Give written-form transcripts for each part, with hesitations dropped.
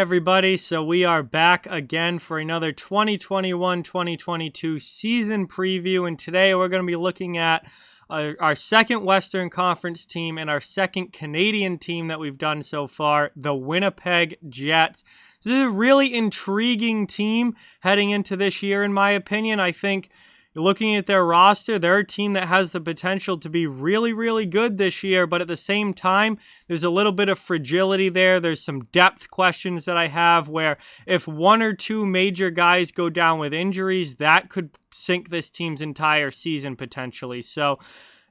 everybody. So we are back again for another 2021-2022 season preview. And today we're going to be looking at our second Western Conference team and our second Canadian team that we've done so far, the Winnipeg Jets. This is a really intriguing team heading into this year, in my opinion. I think looking at their roster, they're a team that has the potential to be really, really good this year, but at the same time, there's a little bit of fragility there. There's some depth questions that I have where if one or two major guys go down with injuries, that could sink this team's entire season potentially. So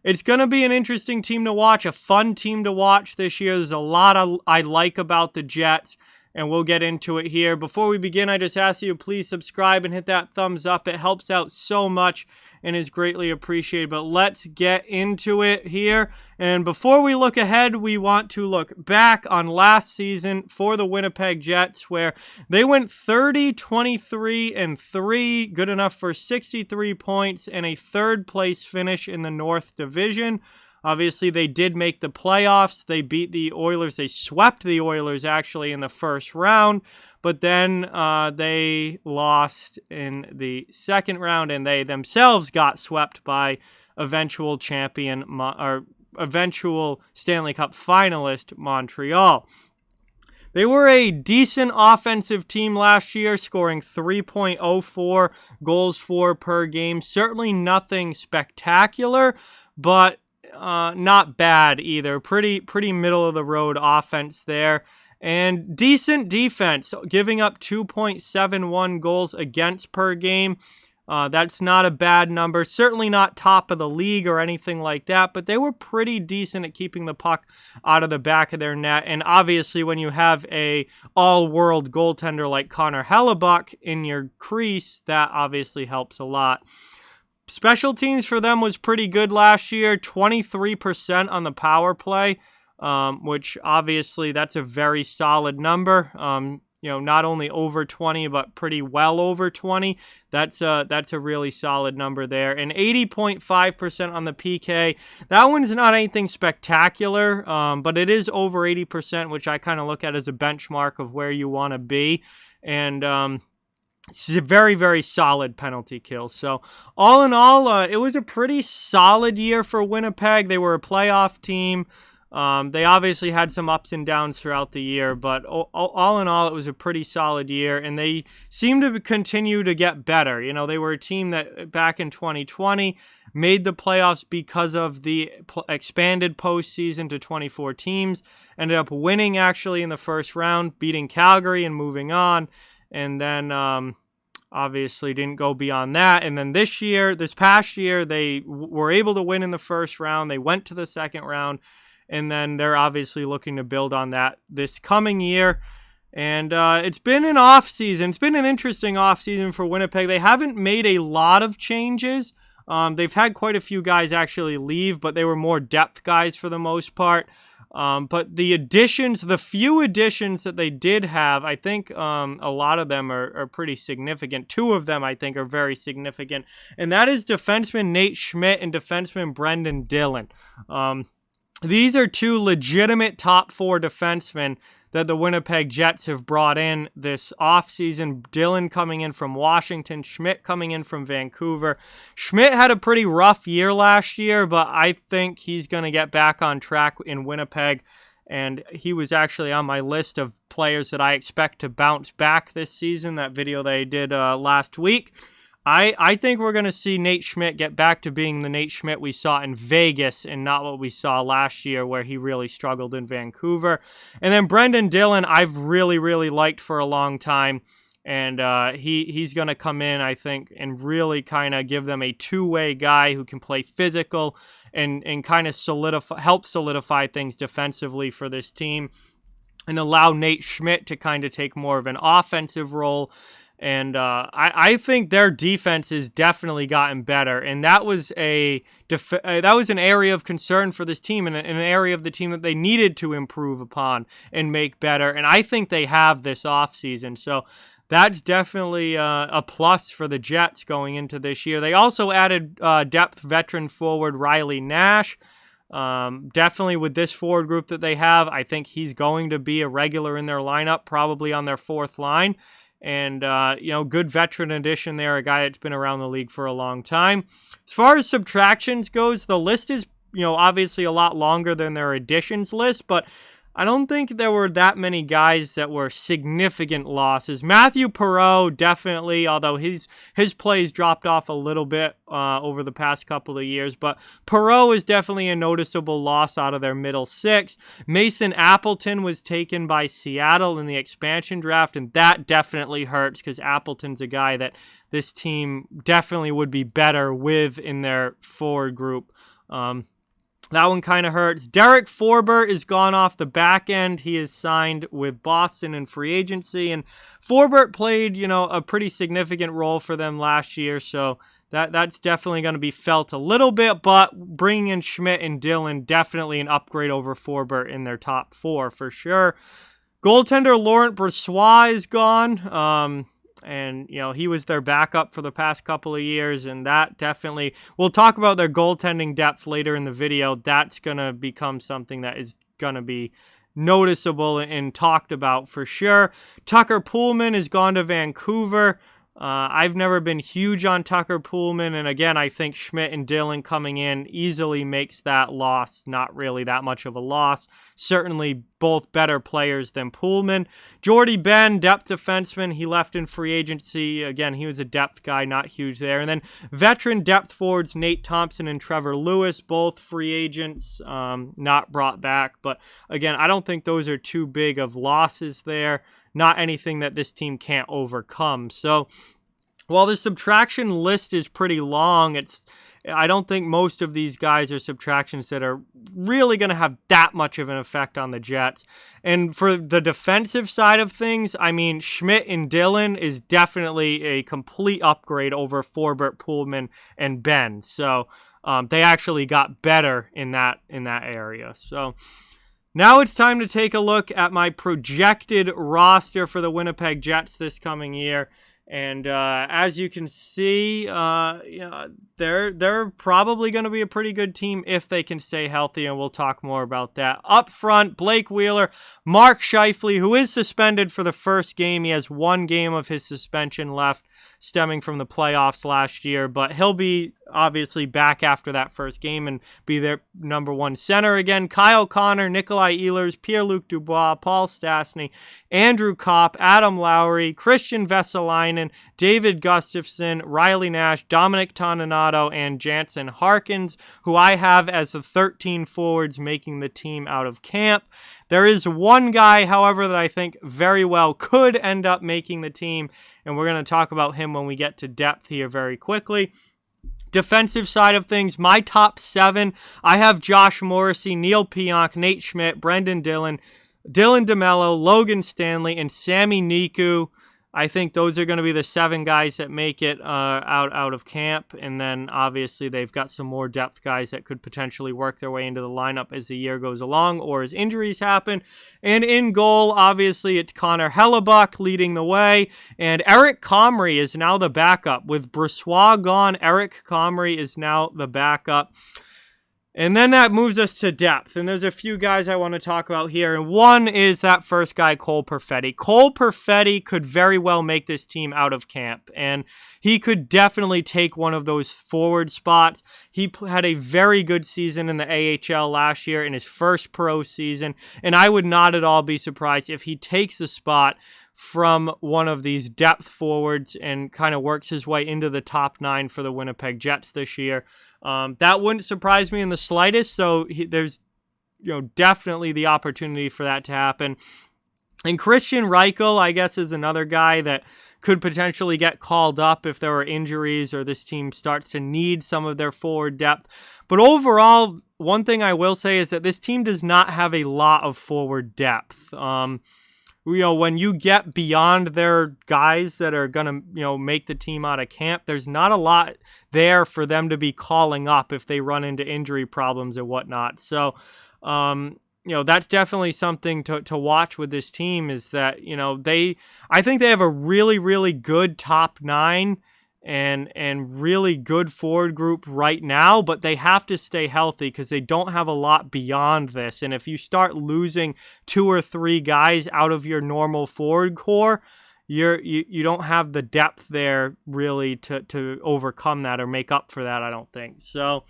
it's going to be an interesting team to watch, a fun team to watch this year. There's a lot I like about the Jets, and we'll get into it here. Before we begin, I just ask you to please subscribe and hit that thumbs up. It helps out so much and is greatly appreciated. But let's get into it here. And before we look ahead, we want to look back on last season for the Winnipeg Jets, where they went 30-23-3, good enough for 63 points and a third-place finish in the North Division. Obviously, they did make the playoffs. They beat the Oilers. They swept the Oilers, actually, in the first round. But then they lost in the second round, and they themselves got swept by eventual champion or eventual Stanley Cup finalist Montreal. They were a decent offensive team last year, scoring 3.04 goals for per game. Certainly nothing spectacular, but not bad either. Pretty middle of the road offense there, and decent defense, giving up 2.71 goals against per game. That's not a bad number. Certainly not top of the league or anything like that, but they were pretty decent at keeping the puck out of the back of their net. And obviously, when you have a all-world goaltender like Connor Hellebuck in your crease, that obviously helps a lot. Special teams for them was pretty good last year, 23% on the power play, which obviously that's a very solid number. Not only over 20, but pretty well over 20. That's a really solid number there. And 80.5% on the PK. That one's not anything spectacular, but it is over 80%, which I kind of look at as a benchmark of where you want to be. And it's a very, very solid penalty kill. So all in all, it was a pretty solid year for Winnipeg. They were a playoff team. They obviously had some ups and downs throughout the year, but all in all, it was a pretty solid year, and they seem to continue to get better. You know, they were a team that back in 2020 made the playoffs because of the expanded postseason to 24 teams, ended up winning actually in the first round, beating Calgary and moving on. And then obviously didn't go beyond that. And then this past year, they were able to win in the first round. They went to the second round. And then they're obviously looking to build on that this coming year. And it's been an offseason. It's been an interesting offseason for Winnipeg. They haven't made a lot of changes. They've had quite a few guys actually leave, but they were more depth guys for the most part. But the few additions that they did have, I think a lot of them are pretty significant. Two of them, I think, are very significant. And that is defenseman Nate Schmidt and defenseman Brendan Dillon. These are two legitimate top four defensemen that the Winnipeg Jets have brought in this offseason. Dillon coming in from Washington, Schmidt coming in from Vancouver. Schmidt had a pretty rough year last year, but I think he's going to get back on track in Winnipeg, and he was actually on my list of players that I expect to bounce back this season, that video that I did last week. I think we're going to see Nate Schmidt get back to being the Nate Schmidt we saw in Vegas and not what we saw last year where he really struggled in Vancouver. And then Brendan Dillon, I've really, really liked for a long time. And he's going to come in, I think, and really kind of give them a two-way guy who can play physical and kind of help solidify things defensively for this team and allow Nate Schmidt to kind of take more of an offensive role. And I think their defense has definitely gotten better, and that was an area of concern for this team, and an area of the team that they needed to improve upon and make better. And I think they have this offseason, so that's definitely a plus for the Jets going into this year. They also added depth veteran forward Riley Nash. Definitely with this forward group that they have, I think he's going to be a regular in their lineup, probably on their fourth line. And, good veteran addition there, a guy that's been around the league for a long time. As far as subtractions goes, the list is, obviously a lot longer than their additions list, but I don't think there were that many guys that were significant losses. Matthew Perreault, definitely, although his plays dropped off a little bit over the past couple of years, but Perreault is definitely a noticeable loss out of their middle six. Mason Appleton was taken by Seattle in the expansion draft, and that definitely hurts because Appleton's a guy that this team definitely would be better with in their forward group. That one kind of hurts. Derek Forbort is gone off the back end. He is signed with Boston in free agency, and Forbort played, a pretty significant role for them last year, so that's definitely going to be felt a little bit, but bringing in Schmidt and Dillon, definitely an upgrade over Forbort in their top four for sure. Goaltender Laurent Brossoit is gone. And, he was their backup for the past couple of years, and that definitely, we'll talk about their goaltending depth later in the video. That's going to become something that is going to be noticeable and talked about for sure. Tucker Poolman has gone to Vancouver. I've never been huge on Tucker Poolman, and again, I think Schmidt and Dillon coming in easily makes that loss not really that much of a loss. Certainly both better players than Poolman. Jordy Ben, depth defenseman, he left in free agency. Again, he was a depth guy, not huge there. And then veteran depth forwards Nate Thompson and Trevor Lewis, both free agents, not brought back. But again, I don't think those are too big of losses there. Not anything that this team can't overcome. So while the subtraction list is pretty long, I don't think most of these guys are subtractions that are really going to have that much of an effect on the Jets. And for the defensive side of things, I mean, Schmidt and Dillon is definitely a complete upgrade over Forbort, Poolman, and Ben. So they actually got better in that area. So now it's time to take a look at my projected roster for the Winnipeg Jets this coming year. And as you can see, they're probably going to be a pretty good team if they can stay healthy, and we'll talk more about that. Up front, Blake Wheeler, Mark Scheifele, who is suspended for the first game. He has one game of his suspension left, stemming from the playoffs last year, but he'll be obviously back after that first game and be their number one center again. Kyle Connor, Nikolai Ehlers, Pierre-Luc Dubois, Paul Stastny, Andrew Kopp, Adam Lowry, Christian Vesalainen, David Gustafsson, Riley Nash, Dominic Toninato, and Jansen Harkins, who I have as the 13 forwards making the team out of camp. There is one guy, however, that I think very well could end up making the team, and we're going to talk about him when we get to depth here very quickly. Defensive side of things, my top 7, I have Josh Morrissey, Neil Pionk, Nate Schmidt, Brendan Dillon, Dylan DeMello, Logan Stanley, and Sami Niku. I think those are going to be the 7 guys that make it out of camp. And then obviously they've got some more depth guys that could potentially work their way into the lineup as the year goes along or as injuries happen. And in goal, obviously it's Connor Hellebuck leading the way. And Eric Comrie is now the backup. With Brossoit gone, Eric Comrie is now the backup. And then that moves us to depth. And there's a few guys I want to talk about here. And one is that first guy, Cole Perfetti. Cole Perfetti could very well make this team out of camp. And he could definitely take one of those forward spots. He had a very good season in the AHL last year in his first pro season. And I would not at all be surprised if he takes a spot from one of these depth forwards and kind of works his way into the top 9 for the Winnipeg Jets this year. That wouldn't surprise me in the slightest. So there's definitely the opportunity for that to happen. And Christian Reichel, I guess, is another guy that could potentially get called up if there are injuries or this team starts to need some of their forward depth. But overall, one thing I will say is that this team does not have a lot of forward depth. When you get beyond their guys that are going to, make the team out of camp, there's not a lot there for them to be calling up if they run into injury problems and whatnot. So, that's definitely something to watch with this team is that, I think they have a really, really good top 9. and really good forward group right now, but they have to stay healthy because they don't have a lot beyond this. And if you start losing 2 or 3 guys out of your normal forward core, you don't have the depth there really to overcome that or make up for that, I don't think. So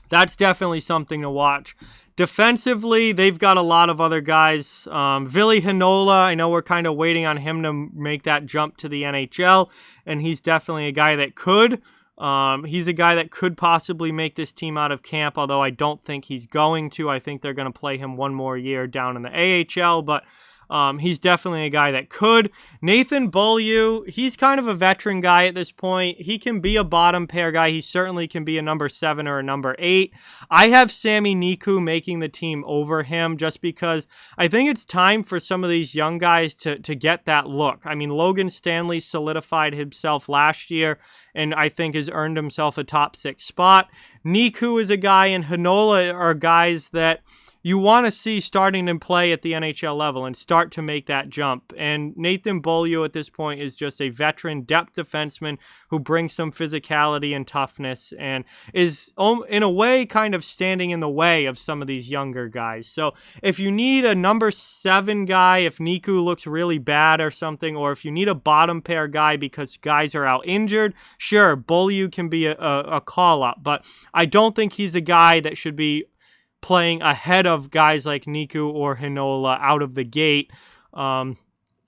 that's definitely something to watch. Defensively, they've got a lot of other guys. Ville Heinola, I know we're kind of waiting on him to make that jump to the NHL, and he's definitely a guy that could. He's a guy that could possibly make this team out of camp, although I don't think he's going to. I think they're going to play him one more year down in the AHL, but he's definitely a guy that could. Nathan Beaulieu, he's kind of a veteran guy at this point. He can be a bottom pair guy. He certainly can be a number 7 or a number 8. I have Sami Niku making the team over him just because I think it's time for some of these young guys to get that look. I mean, Logan Stanley solidified himself last year and I think has earned himself a top 6 spot. Niku is a guy, and Heinola are guys that you want to see starting to play at the NHL level and start to make that jump. And Nathan Beaulieu at this point is just a veteran depth defenseman who brings some physicality and toughness and is, in a way, kind of standing in the way of some of these younger guys. So if you need a number 7 guy, if Niku looks really bad or something, or if you need a bottom pair guy because guys are out injured, sure, Beaulieu can be a call-up. But I don't think he's a guy that should be playing ahead of guys like Niku or Heinola out of the gate.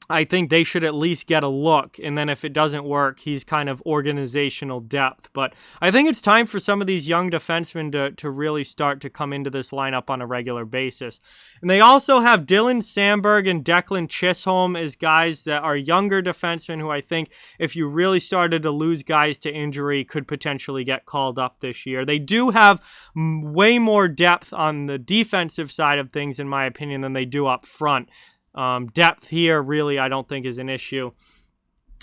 I think they should at least get a look, and then if it doesn't work, he's kind of organizational depth. But I think it's time for some of these young defensemen to really start to come into this lineup on a regular basis. And they also have Dylan Sandberg and Declan Chisholm as guys that are younger defensemen who I think if you really started to lose guys to injury could potentially get called up this year. They do have way more depth on the defensive side of things, in my opinion, than they do up front. Depth here really I don't think is an issue.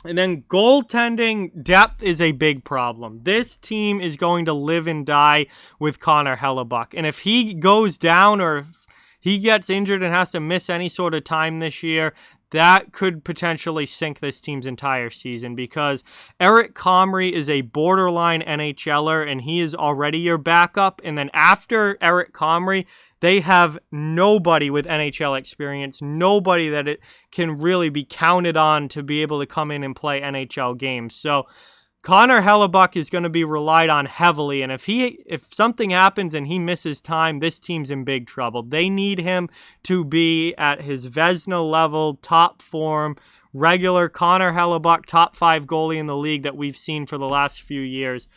And then goaltending depth is a big problem. This team is going to live and die with Connor Hellebuck. And if he goes down or if he gets injured and has to miss any sort of time this year, that could potentially sink this team's entire season because Eric Comrie is a borderline NHLer and he is already your backup. And then after Eric Comrie, they have nobody with NHL experience, nobody that it can really be counted on to be able to come in and play NHL games. So Connor Hellebuck is going to be relied on heavily, and if something happens and he misses time, this team's in big trouble. They need him to be at his Vezina level, top form, regular Connor Hellebuck, top 5 goalie in the league that we've seen for the last few years.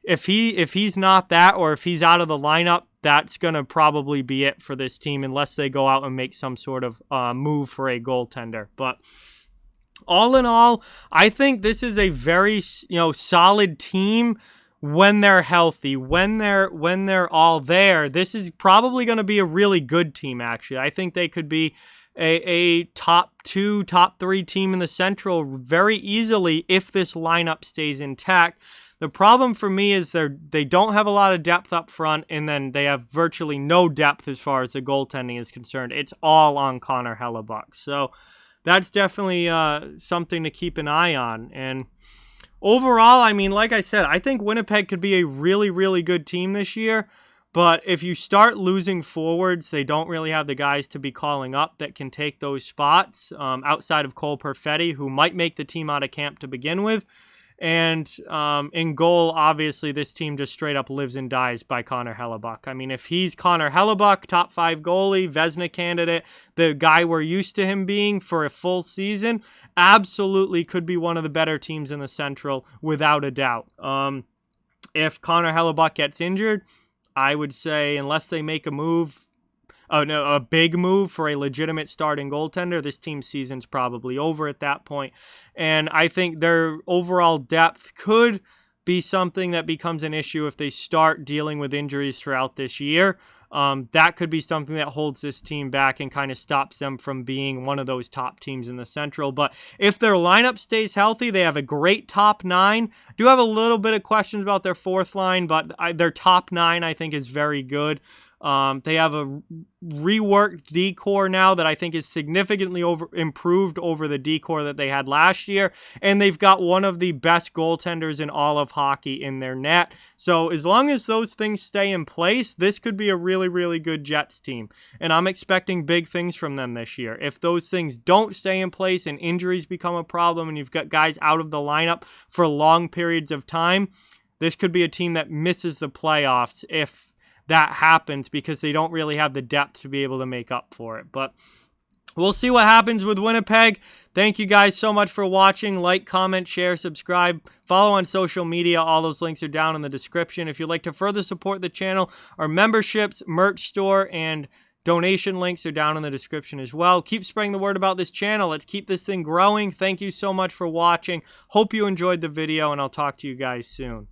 If he's not that, or if he's out of the lineup, that's going to probably be it for this team unless they go out and make some sort of move for a goaltender. But all in all, I think this is a very solid team when they're healthy, when they're all there. This is probably going to be a really good team, actually. I think they could be a top 2, top 3 team in the Central very easily if this lineup stays intact. The problem for me is they don't have a lot of depth up front, and then they have virtually no depth as far as the goaltending is concerned. It's all on Connor Hellebuck. So that's definitely something to keep an eye on. And overall, I mean, like I said, I think Winnipeg could be a really, really good team this year. But if you start losing forwards, they don't really have the guys to be calling up that can take those spots outside of Cole Perfetti, who might make the team out of camp to begin with. And in goal, obviously, this team just straight up lives and dies by Connor Hellebuck. I mean, if he's Connor Hellebuck, top 5 goalie, Vezina candidate, the guy we're used to him being for a full season, absolutely could be one of the better teams in the Central, without a doubt. If Connor Hellebuck gets injured, I would say unless they make a big move for a legitimate starting goaltender, this team's season's probably over at that point. And I think their overall depth could be something that becomes an issue if they start dealing with injuries throughout this year. That could be something that holds this team back and kind of stops them from being one of those top teams in the Central. But if their lineup stays healthy, they have a great top 9. Do have a little bit of questions about their fourth line, but their top 9 I think is very good. They have a reworked D-core now that I think is significantly improved over the D-core that they had last year. And they've got one of the best goaltenders in all of hockey in their net. So as long as those things stay in place, this could be a really, really good Jets team. And I'm expecting big things from them this year. If those things don't stay in place and injuries become a problem and you've got guys out of the lineup for long periods of time, this could be a team that misses the playoffs if that happens, because they don't really have the depth to be able to make up for it. But we'll see what happens with Winnipeg. Thank you guys so much for watching. Like, comment, share, subscribe, follow on social media. All those links are down in the description. If you'd like to further support the channel, our memberships, merch store, and donation links are down in the description as well. Keep spreading the word about this channel. Let's keep this thing growing. Thank you so much for watching. Hope you enjoyed the video, and I'll talk to you guys soon.